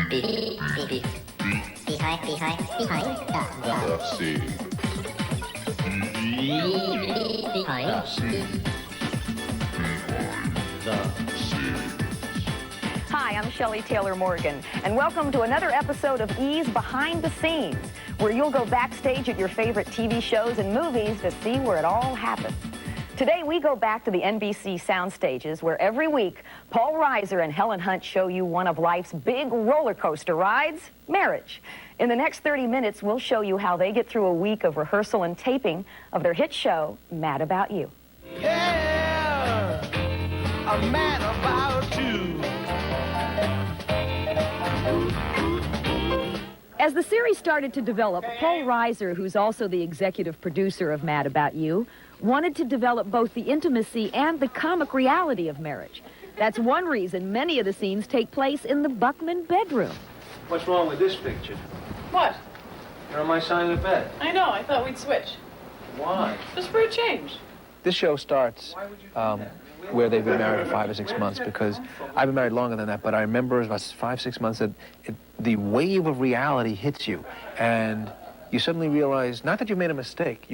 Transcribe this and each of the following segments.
Hi, I'm Shelley Taylor Morgan, and welcome to another episode of E's Behind the Scenes, where you'll go backstage at your favorite TV shows and movies to see where it all happens. Today, we go back to the NBC sound stages, where every week, Paul Reiser and Helen Hunt show you one of life's big roller coaster rides, marriage. In the next 30 minutes, we'll show you how they get through a week of rehearsal and taping of their hit show, Mad About You. Yeah, I'm mad about you. As the series started to develop, Paul Reiser, who's also the executive producer of Mad About You, wanted to develop both the intimacy and the comic reality of marriage. That's one reason many of the scenes take place in the Buckman bedroom. What's wrong with this picture? What? You're on my side of the bed. I know, I thought we'd switch. Why? Just for a change. This show starts where they've been married for 5 or 6 months, because I've been married longer than that, but I remember about 5 or 6 months that the wave of reality hits you, and you suddenly realize, not that you made a mistake,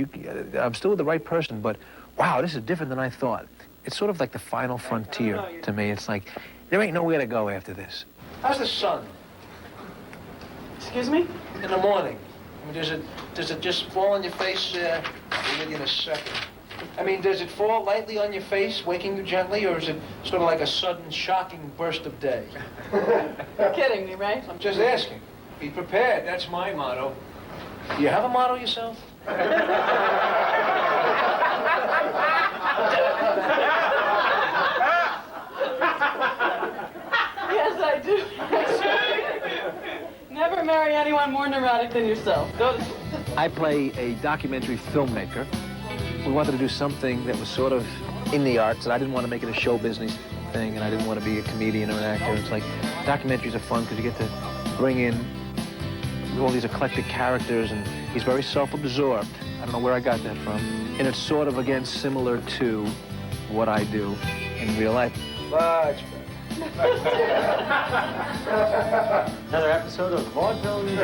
I'm still with the right person, but wow, this is different than I thought. It's sort of like the final frontier to me. It's like, there ain't nowhere to go after this. How's the sun? Excuse me? In the morning. I mean, does it just fall on your face? I'll give you in a second. I mean, does it fall lightly on your face, waking you gently, or is it sort of like a sudden, shocking burst of day? You're kidding me, right? I'm just asking. Be prepared. That's my motto. Do you have a motto yourself? Yes, I do. Never marry anyone more neurotic than yourself. Go to... I play a documentary filmmaker. We wanted to do something that was sort of in the arts, and I didn't want to make it a show business thing, and I didn't want to be a comedian or an actor. It's like, documentaries are fun because you get to bring in all these eclectic characters, and he's very self-absorbed. I don't know where I got that from. And it's sort of, again, similar to what I do in real life. Much Another episode of Vaudeville News.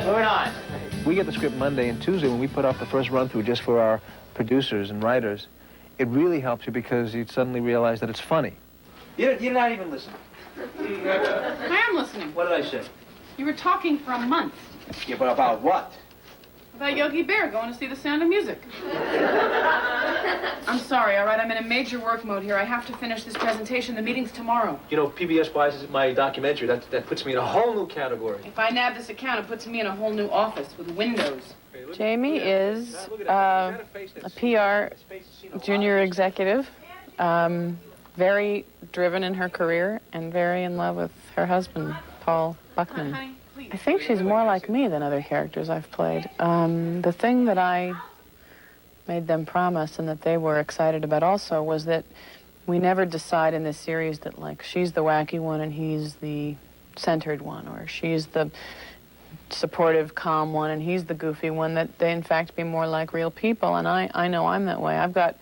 Moving on. We get the script Monday and Tuesday when we put up the first run-through just for our producers and writers. It really helps you because you suddenly realize that it's funny. You're not even listening. I am listening. What did I say? You were talking for a month Yeah, but about what? about Yogi Bear going to see The Sound of Music. I'm sorry, all right? I'm in a major work mode here. I have to finish this presentation. The meeting's tomorrow. You know, PBS buys my documentary. That puts me in a whole new category. If I nab this account, it puts me in a whole new office with windows. Jamie is a PR junior executive, very driven in her career and very in love with her husband, Paul Buckman. Honey, please. I think she's more like me than other characters I've played. The thing that I made them promise and that they were excited about also was that we never decide in this series that, like, she's the wacky one and he's the centered one, or she's the supportive, calm one and he's the goofy one, that they, in fact, be more like real people. And I know I'm that way. I've got,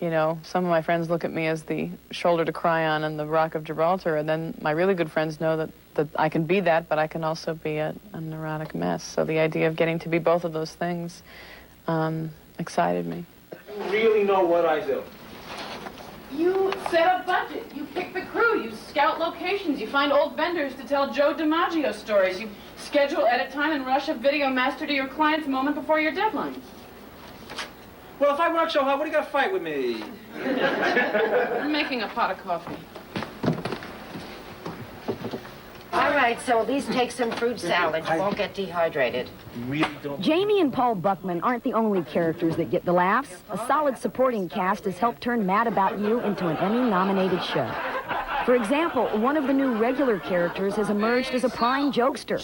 you know, some of my friends look at me as the shoulder to cry on and the Rock of Gibraltar, and then my really good friends know that I can be that, but I can also be a neurotic mess. So the idea of getting to be both of those things excited me. You really know what I do. You set a budget, you pick the crew, you scout locations, you find old vendors to tell Joe DiMaggio stories, you schedule edit time and rush a video master to your client's moment before your deadline. Well, if I work so hard, what do you got to fight with me? I'm making a pot of coffee. All right, so at least take some fruit salad. You won't get dehydrated. Really don't. Jamie and Paul Buckman aren't the only characters that get the laughs. A solid supporting cast has helped turn Mad About You into an Emmy-nominated show. For example, one of the new regular characters has emerged as a prime jokester.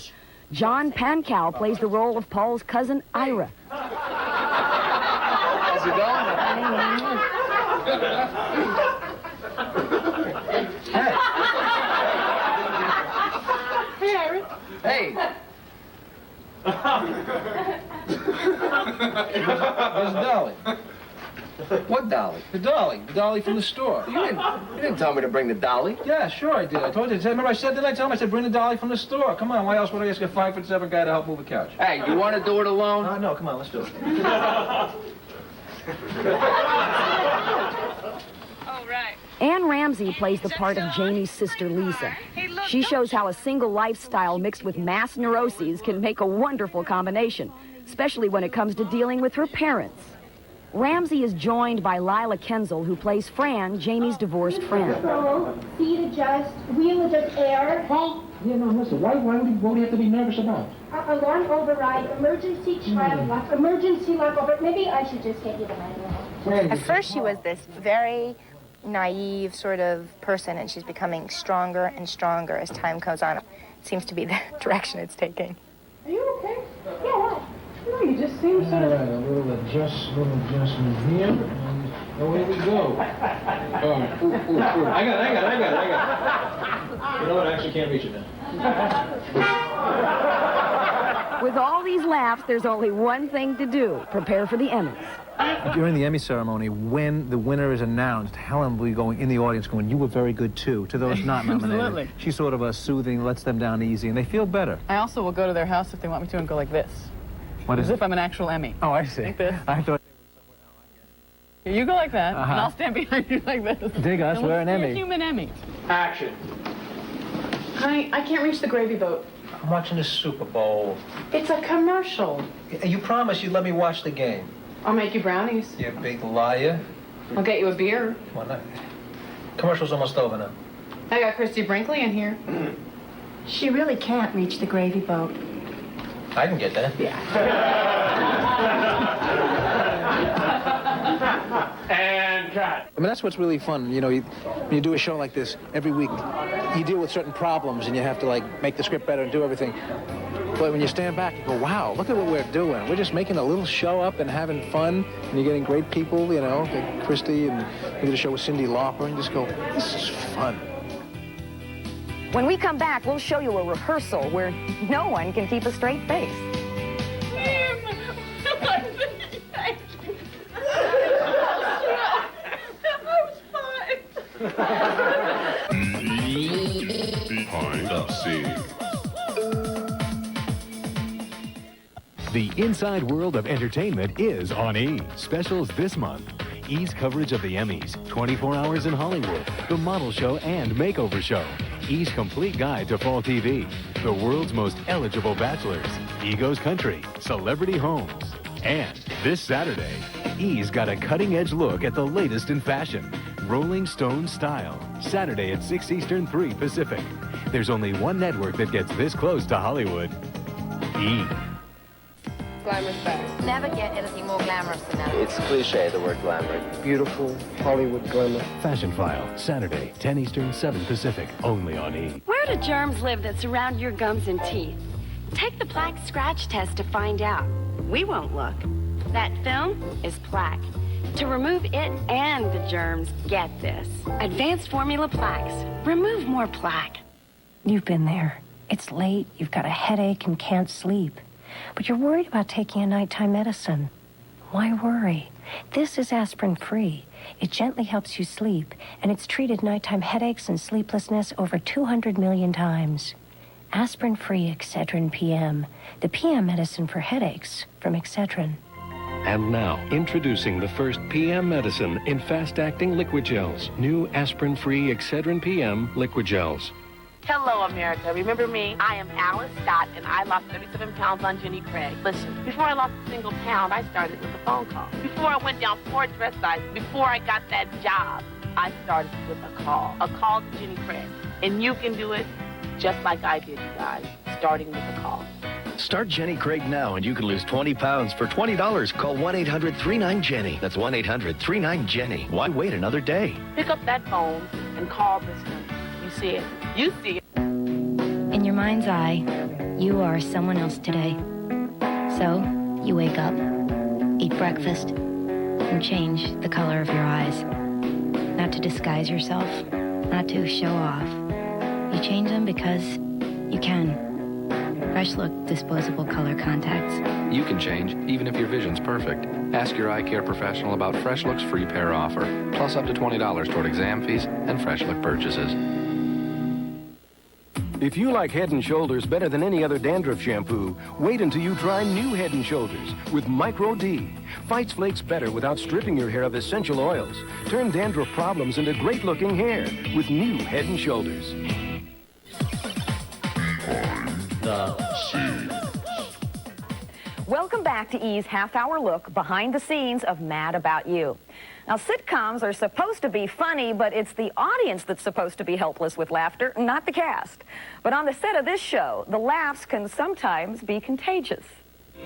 John Pankow plays the role of Paul's cousin, Ira. How's it going? Hey, Ira. Hey. Miss Dolly. What dolly? The dolly from the store. You didn't tell me to bring the dolly. Yeah, sure I did. I told you. Remember I said, didn't I tell him? I said, bring the dolly from the store. Come on, why else would I ask a 5'7" guy to help move a couch? Hey, you want to do it alone? No, come on, let's do it. Ann Ramsey plays the part of Jamie's sister Lisa. She shows how a single lifestyle mixed with mass neuroses can make a wonderful combination, especially when it comes to dealing with her parents. Ramsey is joined by Lila Kenzel, who plays Fran, Jamie's divorced friend. Seat adjust, wheel adjust air. Hey, yeah, no, listen, what do you have to be nervous about? Alarm override, emergency child lock, emergency lock over. Maybe I should just get you the manual. At first she was this very naive sort of person, and she's becoming stronger and stronger as time goes on. It seems to be the direction it's taking. Are you okay? Yeah, what? No, you just seem sort of... All right, a little adjustment here, and away we go. Oh, ooh. I got it. You know what, I actually can't reach it now. With all these laughs, there's only one thing to do: prepare for the Emmys. During the Emmy ceremony, when the winner is announced, Helen will be going in the audience going, you were very good too, to those not nominated. Absolutely. She's sort of a soothing, lets them down easy, and they feel better. I also will go to their house if they want me to and go like this. What is As if I'm an actual Emmy. Oh, I see. Like this. I thought... You go like that, and I'll stand behind you like this. Dig us, we're an Emmy. We're a human Emmy. Action. Honey, I can't reach the gravy boat. I'm watching the Super Bowl. It's a commercial. You promised you'd let me watch the game. I'll make you brownies. You big liar. I'll get you a beer. Why not? Commercial's almost over now. I got Christy Brinkley in here. She really can't reach the gravy boat. I can get that. And cut. I mean, that's what's really fun. You know, when you do a show like this, every week, you deal with certain problems, and you have to, like, make the script better and do everything. But when you stand back, you go, wow, look at what we're doing. We're just making a little show up and having fun, and you're getting great people, you know, like Christy, and we did a show with Cyndi Lauper, and you just go, this is fun. When we come back, we'll show you a rehearsal where no one can keep a straight face. Behind the scenes. The inside world of entertainment is on E! Specials this month. E's coverage of the Emmys, 24 Hours in Hollywood, The Model Show and Makeover Show, E's complete guide to fall TV, the world's most eligible bachelors, E Goes Country, Celebrity Homes. And this Saturday, E's got a cutting-edge look at the latest in fashion, Rolling Stone style, Saturday at 6 Eastern, 3 Pacific. There's only one network that gets this close to Hollywood. E! Glamour's better. Never get anything more glamorous than that. It's cliche, the word glamour. Beautiful Hollywood glamour. Fashion File, Saturday, 10 Eastern, 7 Pacific, only on E! Where do germs live that surround your gums and teeth? Take the plaque scratch test to find out. We won't look. That film is plaque. To remove it and the germs, get this. Advanced formula plaques. Remove more plaque. You've been there. It's late, you've got a headache and can't sleep. But you're worried about taking a nighttime medicine. Why worry? This is aspirin-free. It gently helps you sleep, and it's treated nighttime headaches and sleeplessness over 200 million times. Aspirin-free Excedrin PM, the PM medicine for headaches from Excedrin. And now, introducing the first PM medicine in fast-acting liquid gels. New aspirin-free Excedrin PM liquid gels. Hello, America. Remember me? I am Alice Scott, and I lost 37 pounds on Jenny Craig. Listen, before I lost a single pound, I started with a phone call. Before I went down 4 dress sizes, before I got that job, I started with a call to Jenny Craig. And you can do it just like I did, you guys, starting with a call. Start Jenny Craig now, and you can lose 20 pounds for $20. Call 1-800-39-JENNY. That's 1-800-39-JENNY. Why wait another day? Pick up that phone and call this number. You see it. You see it. In your mind's eye, you are someone else today. So, you wake up, eat breakfast, and change the color of your eyes. Not to disguise yourself, not to show off. You change them because you can. Fresh Look disposable color contacts. You can change, even if your vision's perfect. Ask your eye care professional about Fresh Look's free pair offer, plus up to $20 toward exam fees and Fresh Look purchases. If you like Head & Shoulders better than any other dandruff shampoo, wait until you try new Head & Shoulders with Micro D. Fights flakes better without stripping your hair of essential oils. Turn dandruff problems into great-looking hair with new Head & Shoulders. Welcome back to E's half-hour look behind the scenes of Mad About You. Now, sitcoms are supposed to be funny, but it's the audience that's supposed to be helpless with laughter, not the cast. But on the set of this show, the laughs can sometimes be contagious.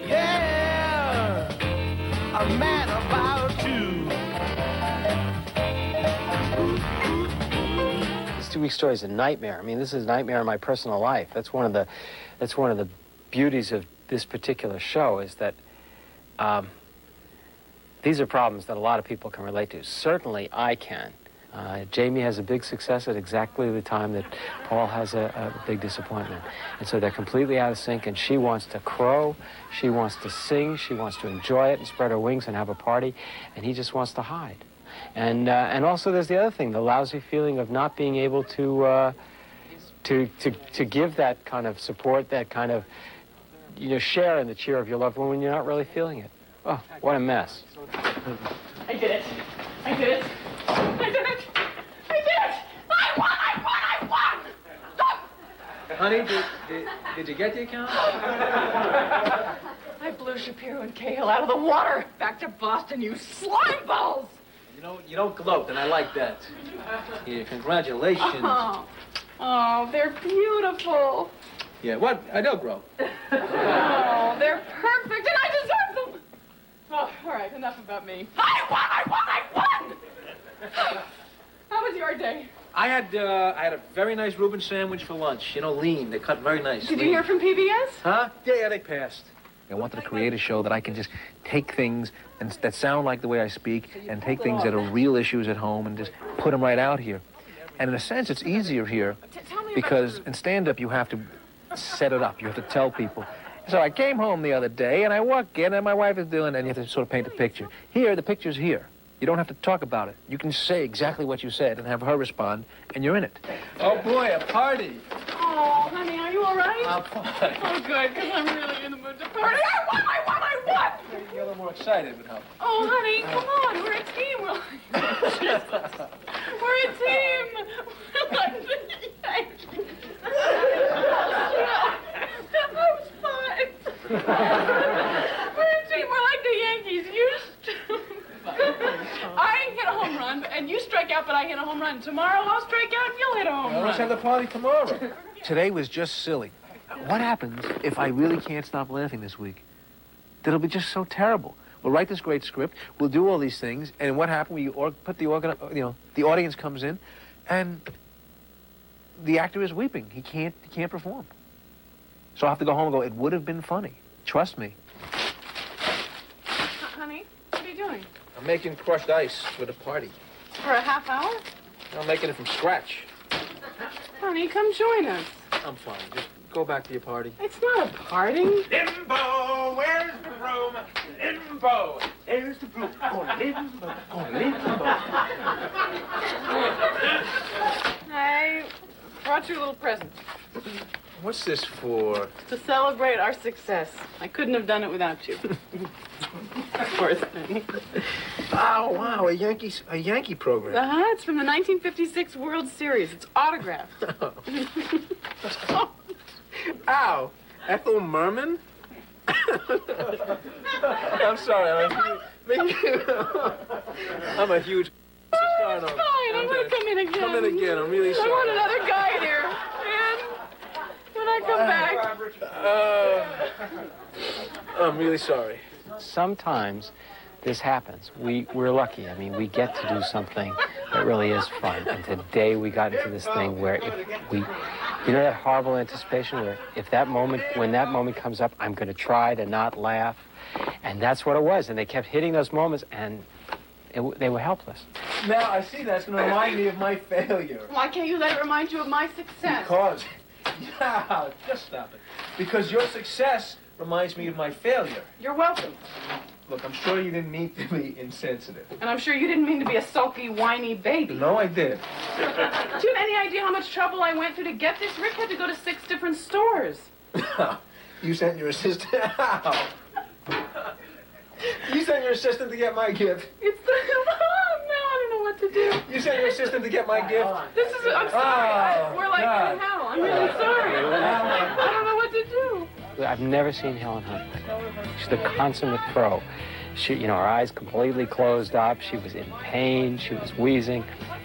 Yeah, a man about you. This 2 week story is a nightmare. I mean, this is a nightmare in my personal life. That's one of the beauties of this particular show, is that these are problems that a lot of people can relate to. Certainly I can. Jamie has a big success at exactly the time that Paul has a big disappointment. And so they're completely out of sync, and she wants to crow, she wants to sing, she wants to enjoy it and spread her wings and have a party, and he just wants to hide. And also there's the other thing, the lousy feeling of not being able to give that kind of support, that kind of, share in the cheer of your loved one when you're not really feeling it. Oh, what a mess. I did it. I did it. I did it. I did it. I won. I won. I won. Stop. Honey, did you get the account? I blew Shapiro and Cahill out of the water. Back to Boston, you slime balls. You don't gloat, and I like that. Yeah, congratulations. Oh, they're beautiful. Yeah, what? I don't grow. Oh, they're perfect, and I deserve them. Oh, all right, enough about me. I won! I won! I won! How was your day? I had a very nice Reuben sandwich for lunch. Lean. They cut very nice. Did you hear from PBS? Huh? Yeah, they passed. I wanted to create a show that I can just take things that sound like the way I speak and take things that are real issues at home and just put them right out here. And in a sense, it's easier here because in stand-up, you have to set it up. You have to tell people. So I came home the other day, and I walk in, and my wife is doing, and you have to sort of paint a picture. Here, the picture's here. You don't have to talk about it. You can say exactly what you said and have her respond, and you're in it. Oh, boy, a party. Oh, honey, are you all right? Oh, good, because I'm really in the mood to party. I won! I won! I won! You're a little more excited would help. Oh, honey, come on. We're a team. We're a team. We're like the Yankees. I was fine. We're a team. We're like the Yankees. You I hit a home run, and you strike out, but I hit a home run. Tomorrow I'll strike out, and you'll hit a home run. Let's have the party tomorrow. Today was just silly. What happens if I really can't stop laughing this week? That'll be just so terrible. We'll write this great script. We'll do all these things, and what happens? We put the audience comes in, and the actor is weeping. He can't perform. So I have to go home and go, it would have been funny. Trust me. Honey, what are you doing? I'm making crushed ice for the party. For a half hour? I'm making it from scratch. Honey, come join us. I'm fine. Just go back to your party. It's not a party. Limbo, where's the room? Limbo, there's the room. Oh, limbo, oh, limbo. I brought you a little present. What's this for? To celebrate our success. I couldn't have done it without you. Poor thing. Oh, wow, a Yankee program. Uh-huh, it's from the 1956 World Series. It's autographed. Ow, Ethel Merman? I'm sorry, I'm a huge... Oh, it's fine. I'm going to come in again. Come in again. I'm really sorry. I want another guy here. And when I come back... I'm really sorry. Sometimes this happens. We're lucky. I mean, we get to do something that really is fun. And today we got into this thing where that horrible anticipation where when that moment comes up, I'm going to try to not laugh. And that's what it was. And they kept hitting those moments, and they were helpless. Now, I see that's going to remind me of my failure. Why can't you let it remind you of my success? Because... Yeah, just stop it. Because your success reminds me of my failure. You're welcome. Look, I'm sure you didn't mean to be insensitive. And I'm sure you didn't mean to be a sulky, whiny baby. No, I did. Do you have any idea how much trouble I went through to get this? Rick had to go to 6 different stores. You sent your assistant out. You sent your assistant to get my gift. It's the... now I don't know what to do. You sent your assistant to get my gift. This is... I'm sorry. We're like in hell. I'm really sorry. I don't know what to do. I've never seen Helen Hunt. She's the consummate pro. She, you know, her eyes completely closed up. She was in pain. She was wheezing.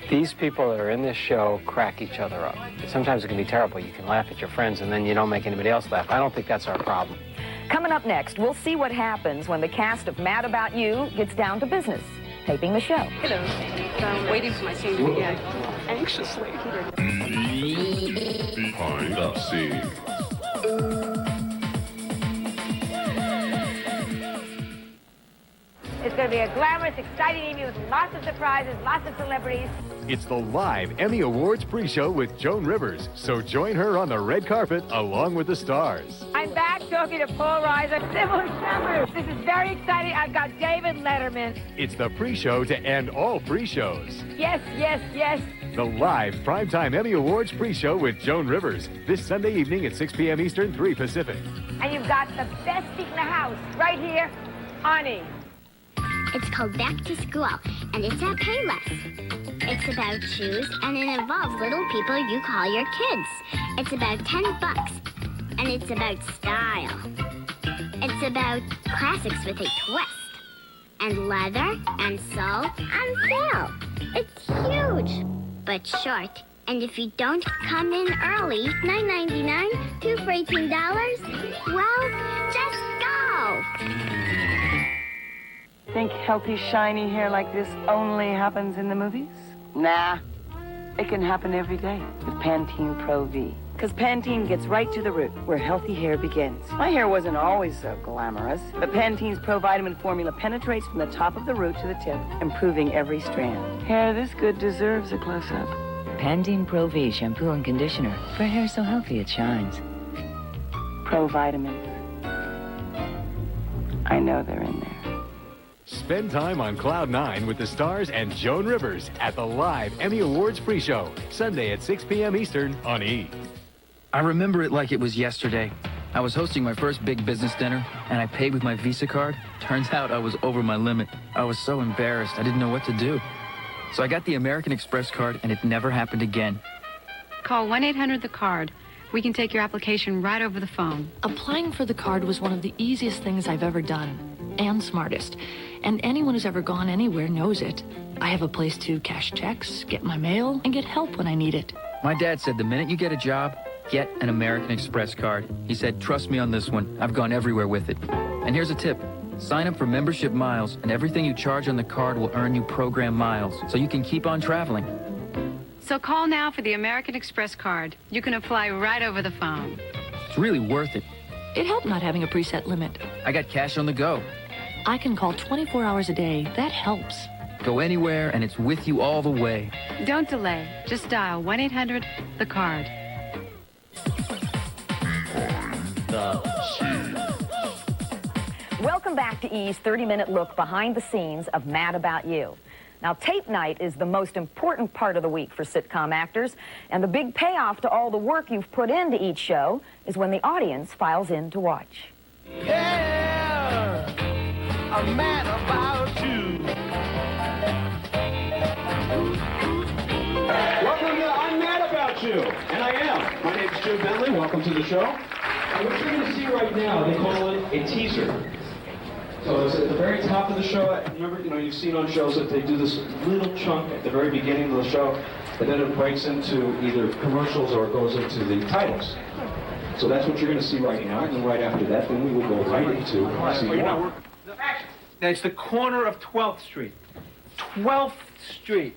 These people that are in this show crack each other up. Sometimes it can be terrible. You can laugh at your friends and then you don't make anybody else laugh. I don't think that's our problem. Coming up next, we'll see what happens when the cast of Mad About You gets down to business, taping the show. Hello. I'm waiting for my scene to begin. Anxiously. Behind the scenes. It's going to be a glamorous, exciting evening with lots of surprises, lots of celebrities. It's the live Emmy Awards pre-show with Joan Rivers, so join her on the red carpet along with the stars. I'm back talking to Paul Reiser, Sybil Chambers. This is very exciting. I've got David Letterman. It's the pre-show to end all pre-shows. Yes, yes, yes. The live primetime Emmy Awards pre-show with Joan Rivers, this Sunday evening at 6 p.m. Eastern, 3 Pacific. And you've got the best seat in the house right here on E! It's called Back to School, and it's at Payless. It's about shoes, and it involves little people you call your kids. It's about $10, and it's about style. It's about classics with a twist, and leather, and sole, and sale. It's huge, but short. And if you don't come in early, $9.99, 2 for $18, well, just go. Think healthy, shiny hair like this only happens in the movies? Nah. It can happen every day with Pantene Pro V. Because Pantene gets right to the root, where healthy hair begins. My hair wasn't always so glamorous, but Pantene's Pro Vitamin formula penetrates from the top of the root to the tip, improving every strand. Hair this good deserves a close-up. Pantene Pro V shampoo and conditioner for hair so healthy it shines. Pro Vitamins. I know they're in there. Spend time on Cloud 9 with the stars and Joan Rivers at the live Emmy Awards pre-show, Sunday at 6 p.m. Eastern on E! I remember it like it was yesterday. I was hosting my first big business dinner, and I paid with my Visa card. Turns out I was over my limit. I was so embarrassed, I didn't know what to do. So I got the American Express card, and it never happened again. Call 1-800-THE-CARD. We can take your application right over the phone. Applying for the card was one of the easiest things I've ever done, and smartest. And anyone who's ever gone anywhere knows it. I have a place to cash checks, get my mail, and get help when I need it. My dad said the minute you get a job, get an American Express card. He said, trust me on this one. I've gone everywhere with it. And here's a tip. Sign up for membership miles, and everything you charge on the card will earn you program miles, so you can keep on traveling. So call now for the American Express card. You can apply right over the phone. It's really worth it. It helped not having a preset limit. I got cash on the go. I can call 24 hours a day. That helps. Go anywhere, and it's with you all the way. Don't delay. Just dial 1-800-THE-CARD. Welcome back to E's 30-minute look behind the scenes of Mad About You. Now, tape night is the most important part of the week for sitcom actors, and the big payoff to all the work you've put into each show is when the audience files in to watch. Yeah, I'm mad about you. Welcome to I'm Mad About You, and I am. My name is Jim Bentley. Welcome to the show. And what you're going to see right now, they call it a teaser. So it's at the very top of the show. Remember, you've seen on shows that they do this little chunk at the very beginning of the show, and then it breaks into either commercials or it goes into the titles. So that's what you're going to see right now, and then right after that, then we will go right into scene one. Now, it's the corner of 12th Street. 12th Street.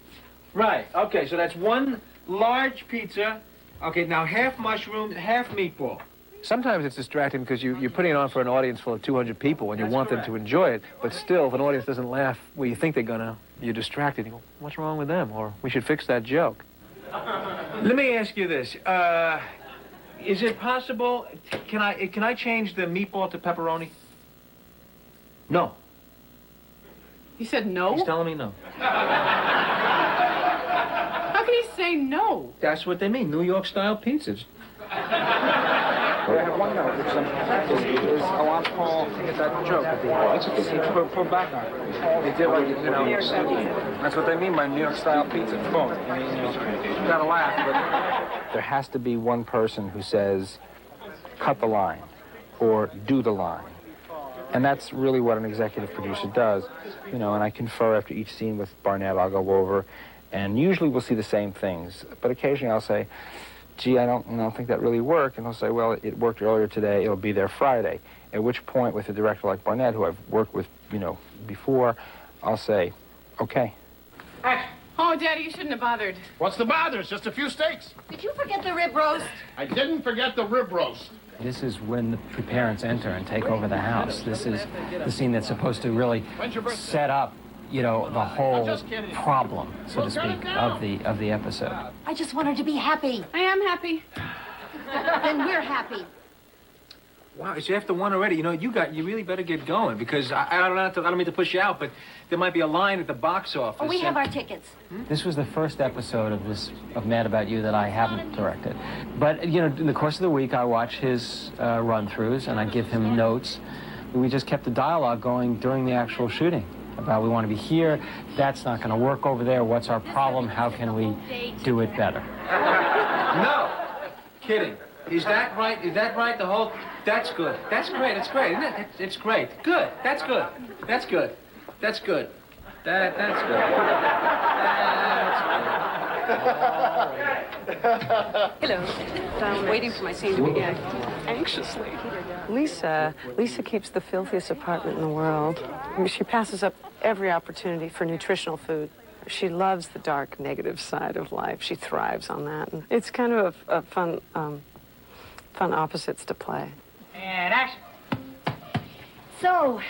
Right. Okay, so that's one large pizza. Okay, now half mushroom, half meatball. Sometimes it's distracting because you're putting it on for an audience full of 200 people and you want them to enjoy it, but still, if an audience doesn't laugh where you think they're gonna, you're distracted. You go, what's wrong with them? Or we should fix that joke. Let me ask you this. Is it possible? Can I change the meatball to pepperoni? No. He said no? He's telling me no. How can he say no? That's what they mean, New York style pizzas. I have one note, which is I want Paul to get that joke at the end. Put back on. He did like, you know, that's what they mean by New York style pizza. Boom. I mean, you gotta laugh, but there has to be one person who says, cut the line, or do the line. And that's really what an executive producer does. You know, and I confer after each scene with Barnett. I'll go over, and usually we'll see the same things. But occasionally I'll say, gee, I don't think that really worked. And he'll say, well, it worked earlier today. It'll be there Friday. At which point, with a director like Barnett, who I've worked with, you know, before, I'll say, okay. Oh, Daddy, you shouldn't have bothered. What's the bother? It's just a few steaks. Did you forget the rib roast? I didn't forget the rib roast. This is when the parents enter and take over the house. This is the scene that's supposed to really set up, you know, the whole problem, so to speak, of the episode. I just want her to be happy. I am happy. Then we're happy. Wow, it's after 1 already. You know, you really better get going, because I don't mean to push you out, but there might be a line at the box office. Oh, we have our tickets. This was the first episode of Mad About You that I haven't directed. But, you know, in the course of the week, I watch his run-throughs, and I give him notes. We just kept the dialogue going during the actual shooting about we want to be here, that's not going to work over there, what's our problem, how can we do it better? No! Kidding. Is that right? Is that right? The whole... That's good. That's great. It's great, isn't it? It's great. Good. That's good. That's good. That's good. That's good. Hello. I'm waiting for my scene to begin. Anxiously. Lisa keeps the filthiest apartment in the world. I mean, she passes up every opportunity for nutritional food. She loves the dark, negative side of life. She thrives on that. And it's kind of a fun opposites to play. And action. So,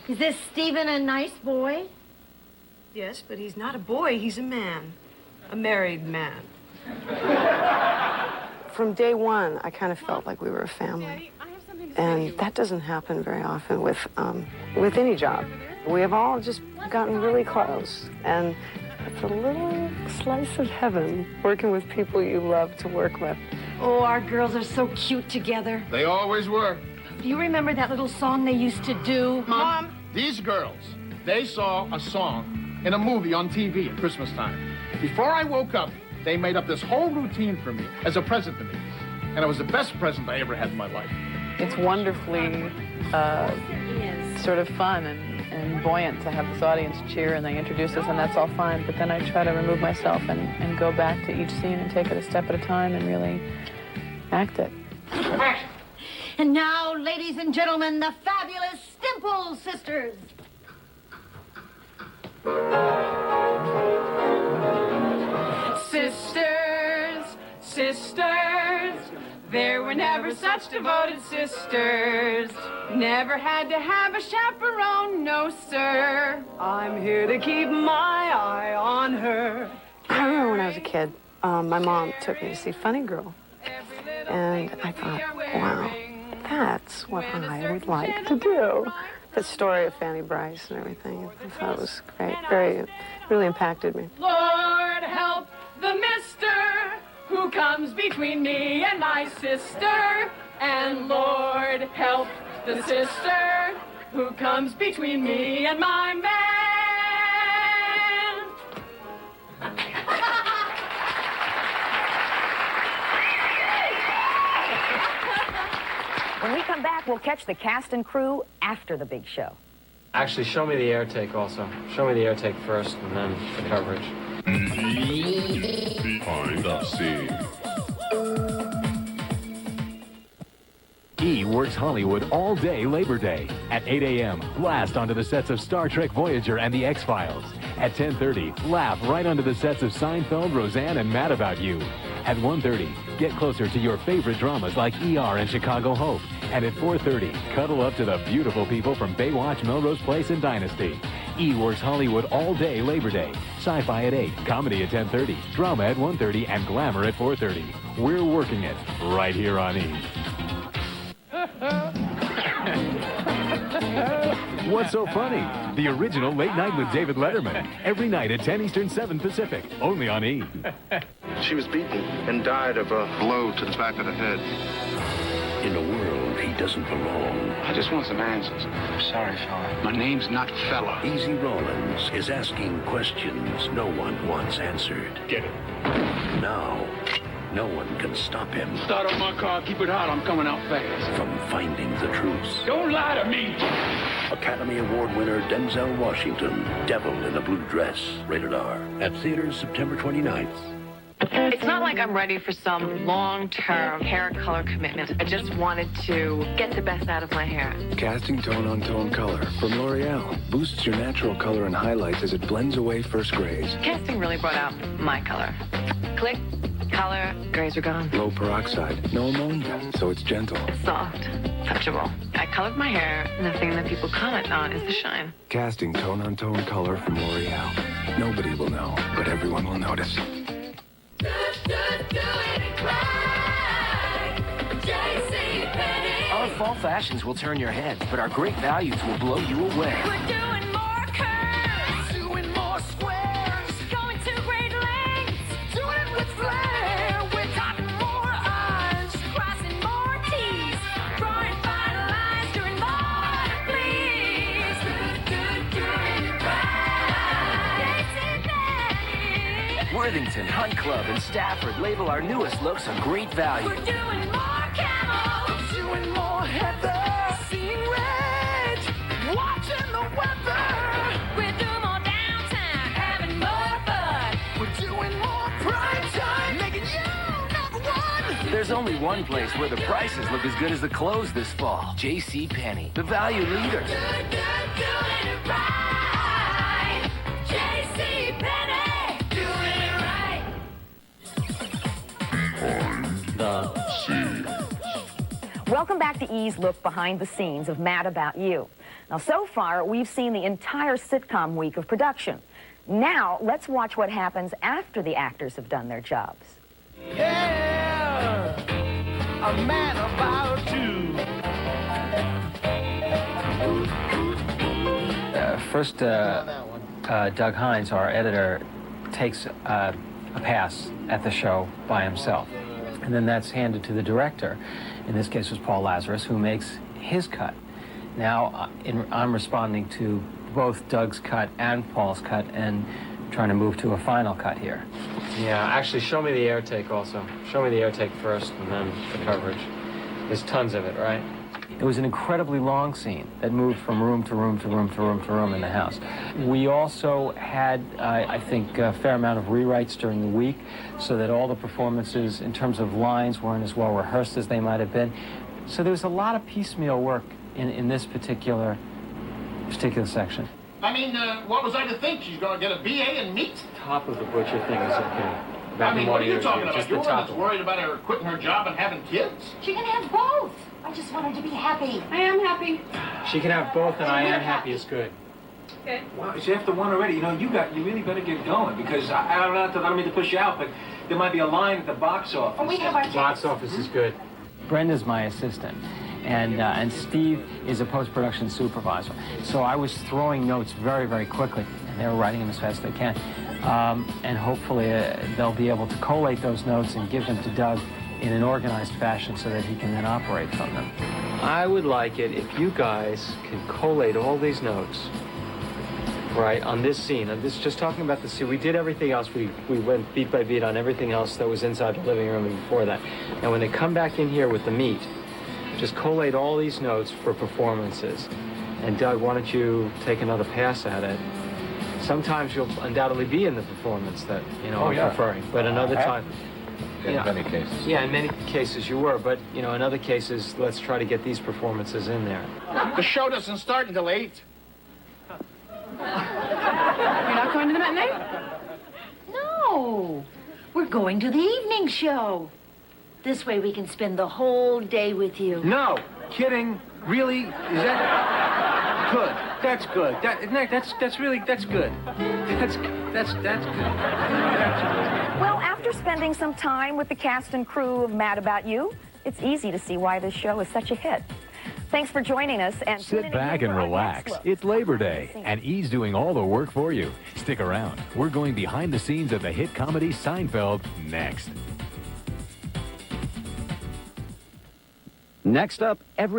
is this Stephen a nice boy? Yes, but he's not a boy, he's a man. A married man. From day one, I kind of felt like we were a family. And that doesn't happen very often with any job. We have all just gotten really close. And it's a little slice of heaven working with people you love to work with. Oh, our girls are so cute together. They always were. Do you remember that little song they used to do? Mom, these girls, they saw a song in a movie on TV at Christmas time. Before I woke up, they made up this whole routine for me as a present to me. And it was the best present I ever had in my life. It's wonderfully sort of fun and buoyant to have this audience cheer and they introduce us, and that's all fine. But then I try to remove myself and go back to each scene and take it a step at a time and really act it. And now, ladies and gentlemen, the fabulous Stimple Sisters. Sisters, sisters, there were never such devoted sisters. Never had to have a chaperone, no sir. I'm here to keep my eye on her. I remember when I was a kid, my mom took me to see Funny Girl. And I thought, wow, that's what I would like to do. The story of Fanny Bryce and everything, I thought it was great. Really impacted me. Lord help the mister who comes between me and my sister. And Lord help the sister who comes between me and my man. When we come back, we'll catch the cast and crew after the big show. Actually, show me the air take also. Show me the air take first and then the coverage. Behind the scenes. E works Hollywood all day Labor Day. At 8 a.m., blast onto the sets of Star Trek Voyager and The X-Files. At 10:30, laugh right onto the sets of Seinfeld, Roseanne, and Mad About You. At 1:30, get closer to your favorite dramas like ER and Chicago Hope. And at 4:30, cuddle up to the beautiful people from Baywatch, Melrose Place, and Dynasty. E works Hollywood all day Labor Day. Sci-fi at 8, comedy at 10:30, drama at 1:30, and glamour at 4:30. We're working it right here on E! What's so funny? The original Late Night with David Letterman. Every night at 10 Eastern, 7 Pacific. Only on E! She was beaten and died of a blow to the back of the head. In a world he doesn't belong. I just want some answers. I'm sorry, fella. My name's not fella. Easy Rawlins is asking questions no one wants answered. Get it. Now, no one can stop him. Start up my car, keep it hot, I'm coming out fast. From finding the truth. Don't lie to me! Academy Award winner Denzel Washington, Devil in a Blue Dress, rated R. At theaters September 29th. It's not like I'm ready for some long-term hair color commitment. I just wanted to get the best out of my hair. Casting Tone on Tone Color from L'Oreal boosts your natural color and highlights as it blends away first grays. Casting really brought out my color. Click, color, grays are gone. Low peroxide, no ammonia, so it's gentle. Soft, touchable. I colored my hair, and the thing that people comment on is the shine. Casting Tone on Tone Color from L'Oreal. Nobody will know, but everyone will notice. Our fall fashions will turn your head, but our great values will blow you away. We're doing more curves, doing more squares, going to great lengths, doing it with flair. We're talking more R's, crossing more T's, drawing fine lines, doing more, please. Doing it right. Worthington, Hunt Club, and Stafford label our newest looks a great value. We're doing more camels, doing more heather, seeing red, watching the weather. We're doing more downtown, having more fun. We're doing more prime time, making you number one. There's only one place where the prices look as good as the clothes this fall. JCPenney, the value leader. Doing it right. JCPenney, doing it right. Welcome back to E's look behind the scenes of Mad About You. Now, so far, we've seen the entire sitcom week of production. Now, let's watch what happens after the actors have done their jobs. Yeah, I'm mad about you. First, Doug Hines, our editor, takes a pass at the show by himself. And then that's handed to the director. In this case, was Paul Lazarus, who makes his cut. Now, I'm responding to both Doug's cut and Paul's cut and trying to move to a final cut here. Yeah, actually, show me the air take also. Show me the air take first and then the coverage. There's tons of it, right? It was an incredibly long scene that moved from room to room to room to room to room in the house. We also had, I think, a fair amount of rewrites during the week so that all the performances in terms of lines weren't as well rehearsed as they might have been. So there was a lot of piecemeal work in this particular section. I mean, what was I to think? She's going to get a BA in meat? Top of the butcher thing is okay. I mean, what are you talking about? Just You're the one top that's worried about her quitting her job and having kids? She can have both. I just want her to be happy. I am happy. She can have both, and I am happy is good. Okay. Well, it's after one already. You know, you really better get going because I don't mean to push you out, but there might be a line at the box office. Oh, we have our Box office is good. Brenda's my assistant, and Steve is a post-production supervisor. So I was throwing notes very, very quickly, and they were writing them as fast as they can. And hopefully they'll be able to collate those notes and give them to Doug in an organized fashion so that he can then operate from them. I would like it if you guys can collate all these notes, right, on this scene. And this just talking about the scene. We did everything else. We went beat by beat on everything else that was inside the living room and before that. And when they come back in here with the meat, just collate all these notes for performances. And Doug, why don't you take another pass at it? Sometimes you'll undoubtedly be in the performance that, I'm preferring. But another time... In many cases. Yeah, in many cases you were, but, in other cases, let's try to get these performances in there. The show doesn't start until 8. You're not going to the matinee? No, we're going to the evening show. This way we can spend the whole day with you. No, kidding. Really? Is that good? That's good. That's really good. That's good. Well, after spending some time with the cast and crew of Mad About You, it's easy to see why this show is such a hit. Thanks for joining us. And sit back and relax. It's Labor Day, and E's doing all the work for you. Stick around. We're going behind the scenes of the hit comedy Seinfeld next. Next up, every